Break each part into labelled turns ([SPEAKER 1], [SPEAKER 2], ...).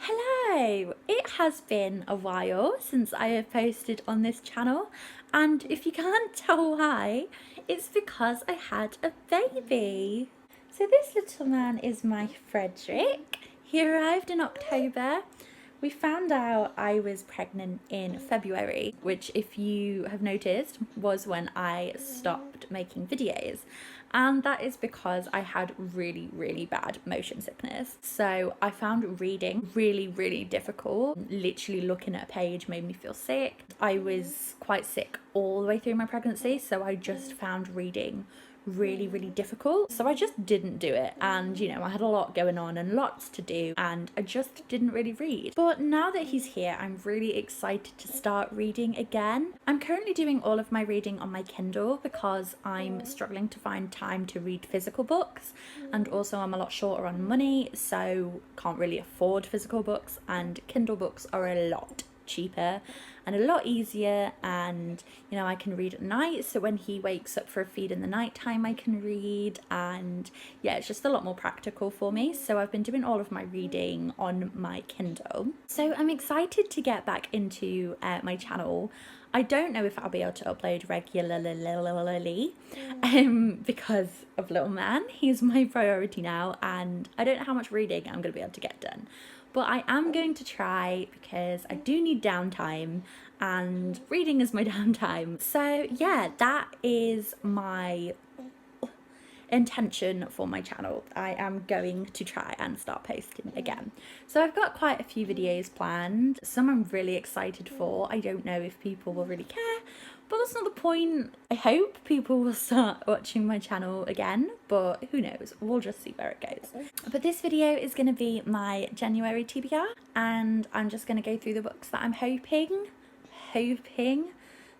[SPEAKER 1] Hello! It has been a while since I have posted on this channel, and if you can't tell why, it's because I had a baby. So this little man is my Frederick. He arrived in October. We found out I was pregnant in February, which, if you have noticed, was when I stopped making videos. And that is because I had really bad motion sickness. So I found reading really difficult. Literally looking at a page made me feel sick. I was quite sick all the way through my pregnancy, so I just found reading really difficult. So I just didn't do it, and you know, I had a lot going on and lots to do, and I just didn't really read. But now that he's here, I'm really excited to start reading again. I'm currently doing all of my reading on my Kindle because I'm struggling to find time to read physical books, and also I'm a lot shorter on money, so can't really afford physical books, and Kindle books are a lot cheaper and a lot easier, and you know, I can read at night, so when he wakes up for a feed in the night time I can read, and yeah, it's just a lot more practical for me. So I've been doing all of my reading on my Kindle. So I'm excited to get back into my channel. I don't know if I'll be able to upload regularly because of little man. He's my priority now, and I don't know how much reading I'm going to be able to get done. But I am going to try because I do need downtime, and reading is my downtime. So yeah, that is my intention for my channel. I am going to try and start posting again. So I've got quite a few videos planned. Some I'm really excited for. I don't know if people will really care, but that's not the point. I hope people will start watching my channel again, but who knows, we'll just see where it goes. But this video is going to be my January TBR, and I'm just going to go through the books that I'm hoping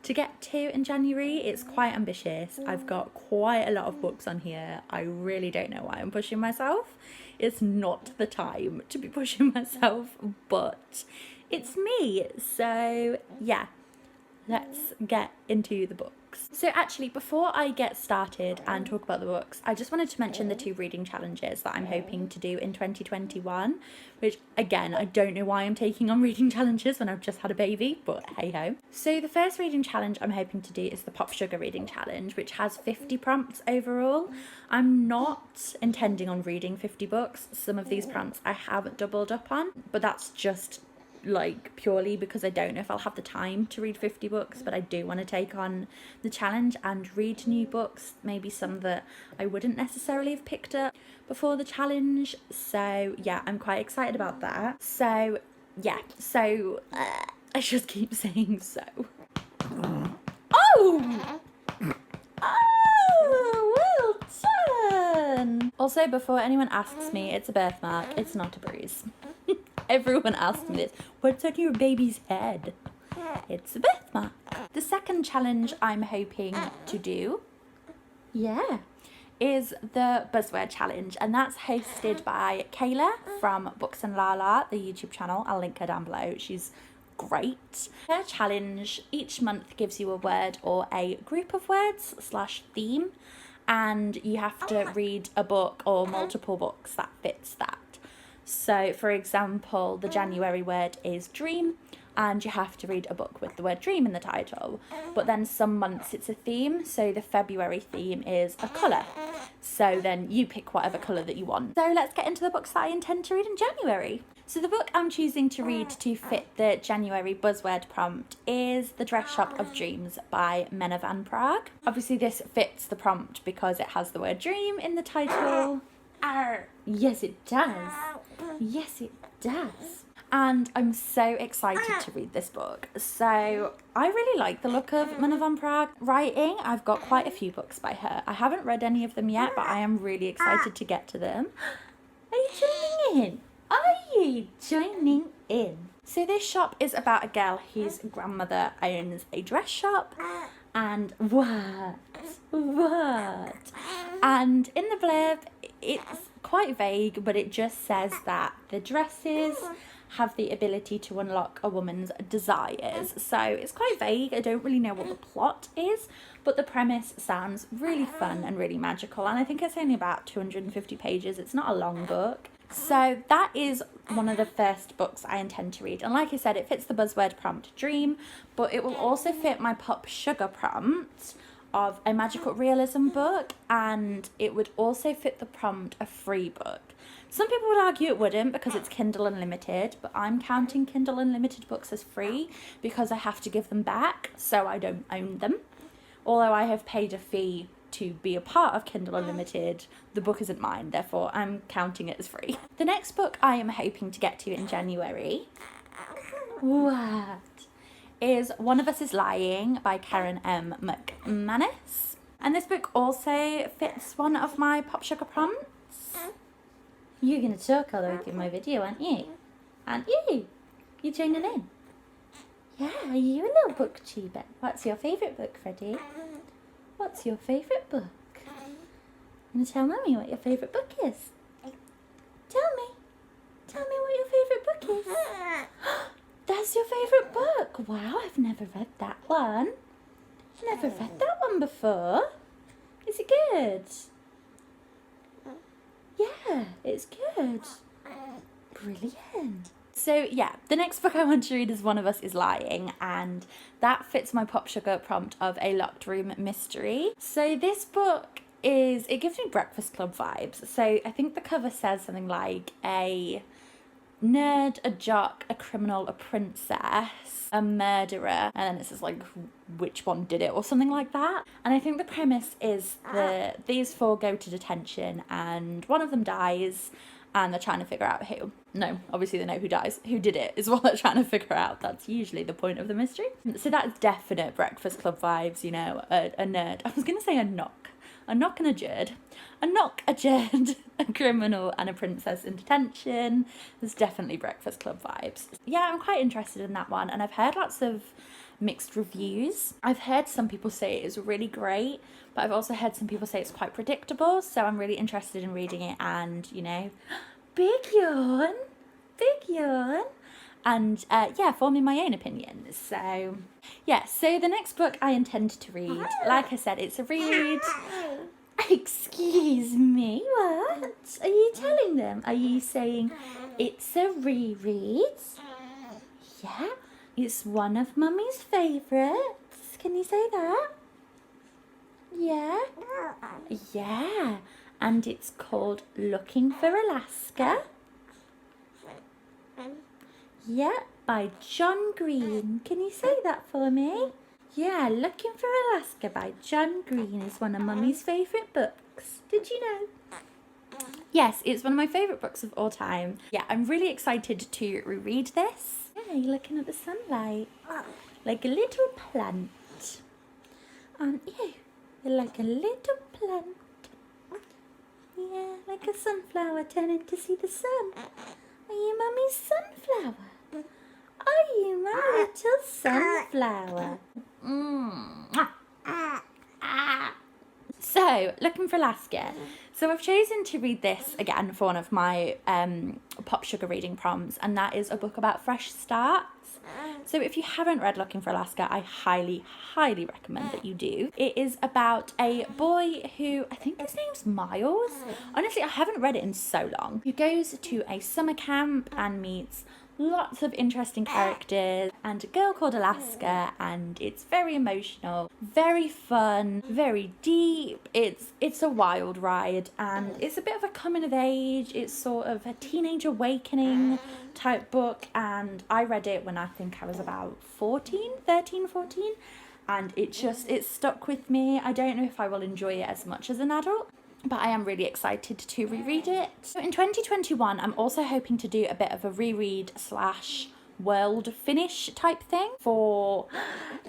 [SPEAKER 1] to get to in January. It's quite ambitious. I've got quite a lot of books on here. I really don't know why I'm pushing myself. It's not the time to be pushing myself, but it's me. So yeah, let's get into the books. So actually, before I get started and talk about the books, I just wanted to mention the 2 reading challenges that I'm hoping to do in 2021, which again, I don't know why I'm taking on reading challenges when I've just had a baby, but hey ho. So the first reading challenge I'm hoping to do is the Pop Sugar reading challenge, which has 50 prompts overall. I'm not intending on reading 50 books. Some of these prompts I have doubled up on, but that's just like purely because I don't know if I'll have the time to read 50 books, but I do want to take on the challenge and read new books, maybe some that I wouldn't necessarily have picked up before the challenge. So yeah, I'm quite excited about that. So yeah, so I just keep saying so. Oh! Oh, well done! Also, before anyone asks me, it's a birthmark, it's not a bruise. Everyone asks me this. What's on your baby's head? It's a birthmark. The second challenge I'm hoping to do, is the Buzzword Challenge, and that's hosted by Clare from Books and Lala, the YouTube channel. I'll link her down below. She's great. Her challenge each month gives you a word or a group of words / theme, and you have to read a book or multiple books that fits that. So for example, the January word is dream, and you have to read a book with the word dream in the title. But then some months it's a theme, so the February theme is a colour. So then you pick whatever colour that you want. So let's get into the books that I intend to read in January. So the book I'm choosing to read to fit the January buzzword prompt is The Dress Shop of Dreams by Menna van Praag. Obviously this fits the prompt because it has the word dream in the title. Yes, it does. Yes, it does. And I'm so excited to read this book. So I really like the look of Menna van Praag writing. I've got quite a few books by her. I haven't read any of them yet, but I am really excited to get to them. Are you joining in? Are you joining in? So this shop is about a girl whose grandmother owns a dress shop. And what? And in the blurb, it's quite vague, but it just says that the dresses have the ability to unlock a woman's desires. So it's quite vague. I don't really know what the plot is, but the premise sounds really fun and really magical. And I think it's only about 250 pages. It's not a long book. So that is one of the first books I intend to read. And like I said, it fits the buzzword prompt dream, but it will also fit my pop sugar prompt of a magical realism book, and it would also fit the prompt a free book. Some people would argue it wouldn't because it's Kindle Unlimited, but I'm counting Kindle Unlimited books as free because I have to give them back, so I don't own them. Although I have paid a fee to be a part of Kindle Unlimited, the book isn't mine, therefore I'm counting it as free. The next book I am hoping to get to in January is One of Us is Lying by Karen M. McManus. And this book also fits one of my pop sugar prompts. You're going to talk all the way through my video, aren't you? Aren't you? You tuning in? Yeah, are you a little booktuber? What's your favourite book, Freddie? What's your favourite book? You going to tell Mummy what your favourite book is? Tell me. Tell me what your favourite book is. That's your favourite book? Wow, I've never read that one. Never read that one before. Is it good? Yeah, it's good. Brilliant. So yeah, the next book I want to read is One of Us is Lying, and that fits my pop sugar prompt of a locked room mystery. So this book it gives me Breakfast Club vibes. So I think the cover says something like a nerd, a jock, a criminal, a princess, a murderer, and then it says like which one did it or something like that. And I think the premise is that these four go to detention and one of them dies and they're trying to figure out who. No, obviously they know who dies. Who did it is what they're trying to figure out. That's usually the point of the mystery. So that's definite Breakfast Club vibes, you know, a nerd. I was going to say a knock and a jerd. A knock, a jerd, a criminal and a princess in detention. There's definitely Breakfast Club vibes. Yeah, I'm quite interested in that one, and I've heard lots of mixed reviews. I've heard some people say it is really great, but I've also heard some people say it's quite predictable, so I'm really interested in reading it and, you know, big yawn. And yeah, forming my own opinions. So yeah, so the next book I intend to read, like I said, it's a reread. Excuse me, what? Are you telling them? Are you saying it's a reread? Yeah, it's one of Mummy's favourites. Can you say that? Yeah? Yeah, and it's called Looking for Alaska. Yeah, by John Green. Can you say that for me? Yeah, Looking for Alaska by John Green is one of Mummy's favourite books. Did you know? Yes, it's one of my favourite books of all time. Yeah, I'm really excited to reread this. Yeah, you're looking at the sunlight. Like a little plant. Aren't you? You're like a little plant. Yeah, like a sunflower turning to see the sun. Are you Mummy's sunflower? Are you my little sunflower? So, Looking for Alaska. So I've chosen to read this again for one of my pop sugar reading prompts, and that is a book about fresh starts. So if you haven't read Looking for Alaska, I highly, highly recommend that you do. It is about a boy who, I think his name's Miles. Honestly, I haven't read it in so long. Who goes to a summer camp and meets lots of interesting characters and a girl called Alaska, and it's very emotional, very fun, very deep. It's a wild ride, and it's a bit of a coming of age. It's sort of a teenage awakening type book, and I read it when I think I was about 14, and it stuck with me. I don't know if I will enjoy it as much as an adult, but I am really excited to reread it. So in 2021, I'm also hoping to do a bit of a reread / world finish type thing for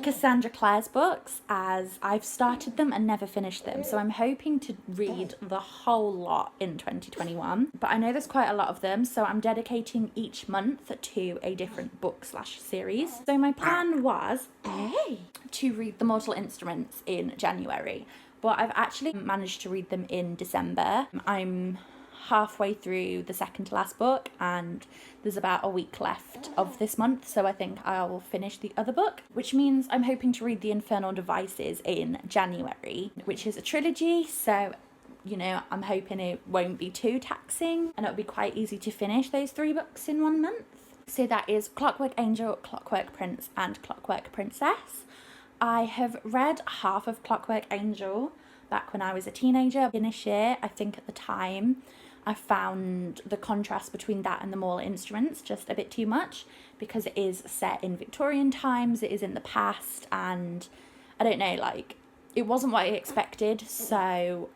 [SPEAKER 1] Cassandra Clare's books, as I've started them and never finished them. So I'm hoping to read the whole lot in 2021. But I know there's quite a lot of them, so I'm dedicating each month to a different book / series. So my plan was to read The Mortal Instruments in January. But I've actually managed to read them in December. I'm halfway through the second to last book, and there's about a week left of this month, so I think I'll finish the other book, which means I'm hoping to read The Infernal Devices in January, which is a trilogy, so you know, I'm hoping it won't be too taxing and it'll be quite easy to finish those 3 books in 1 month. So that is Clockwork Angel, Clockwork Prince and Clockwork Princess. I have read half of Clockwork Angel back when I was a teenager. In this year, I think at the time, I found the contrast between that and the Mall Instruments just a bit too much, because it is set in Victorian times, it is in the past, and I don't know, like, it wasn't what I expected, so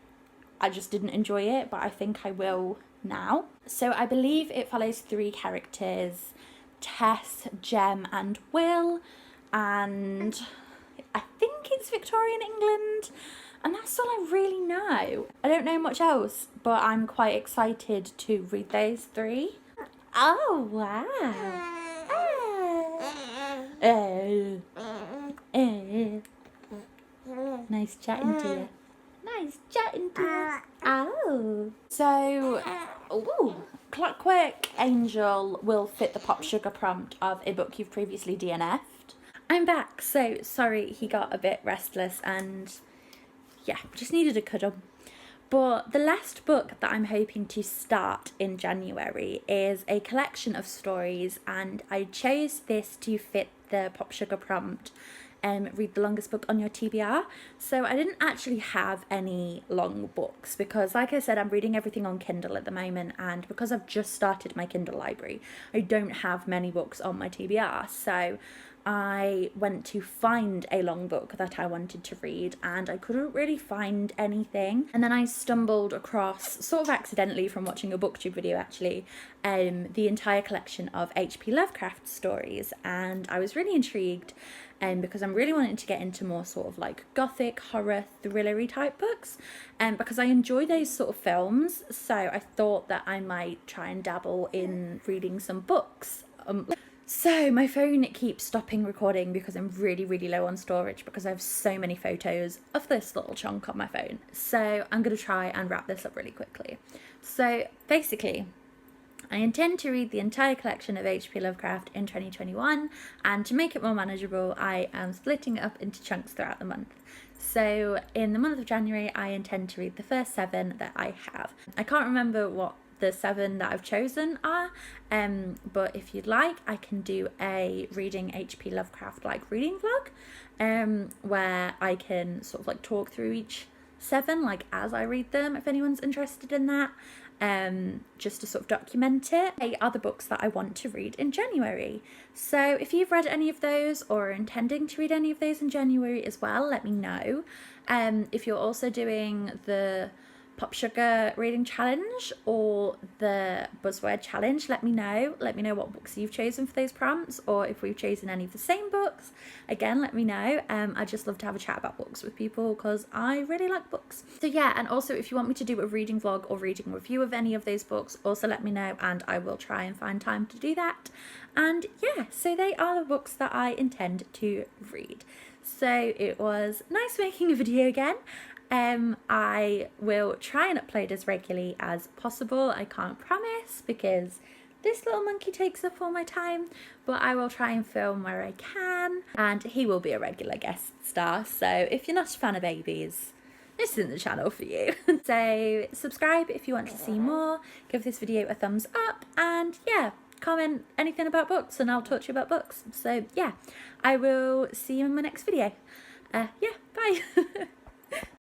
[SPEAKER 1] I just didn't enjoy it, but I think I will now. So I believe it follows 3 characters, Tess, Jem and Will, and I think it's Victorian England, and that's all I really know. I don't know much else, but I'm quite excited to read those 3. Oh, wow. Nice chatting to you. Nice chatting to you. Oh. So, ooh, Clockwork Angel will fit the Pop Sugar prompt of a book you've previously DNF'd. I'm back, so sorry he got a bit restless and yeah, just needed a cuddle. But the last book that I'm hoping to start in January is a collection of stories, and I chose this to fit the Pop Sugar prompt, read the longest book on your TBR. So I didn't actually have any long books because, like I said, I'm reading everything on Kindle at the moment, and because I've just started my Kindle library, I don't have many books on my TBR. So I went to find a long book that I wanted to read and I couldn't really find anything. And then I stumbled across, sort of accidentally from watching a booktube video actually, the entire collection of P Lovecraft stories, and I was really intrigued because I'm really wanting to get into more sort of like gothic, horror, thrillery type books, because I enjoy those sort of films, so I thought that I might try and dabble in reading some books. So my phone keeps stopping recording because I'm really, really low on storage because I have so many photos of this little chunk on my phone. So I'm going to try and wrap this up really quickly. So basically, I intend to read the entire collection of P Lovecraft in 2021, and to make it more manageable, I am splitting it up into chunks throughout the month. So in the month of January, I intend to read the first 7 that I have. I can't remember what the 7 that I've chosen are, but if you'd like, I can do a reading P Lovecraft like reading vlog, where I can sort of like talk through each 7 like as I read them, if anyone's interested in that, just to sort of document it. They are the books that I want to read in January. So if you've read any of those or are intending to read any of those in January as well, let me know. If you're also doing the Pop Sugar reading challenge or the buzzword challenge, let me know what books you've chosen for those prompts, or if we've chosen any of the same books, again let me know. I just love to have a chat about books with people because I really like books. So yeah, and also if you want me to do a reading vlog or reading review of any of those books, also let me know and I will try and find time to do that. And yeah, so they are the books that I intend to read. So it was nice making a video again. I will try and upload as regularly as possible. I can't promise because this little monkey takes up all my time, but I will try and film where I can, and he will be a regular guest star. So if you're not a fan of babies, this isn't the channel for you. So subscribe if you want to see more, give this video a thumbs up, and yeah, comment anything about books and I'll talk to you about books. So yeah, I will see you in my next video. Yeah, bye.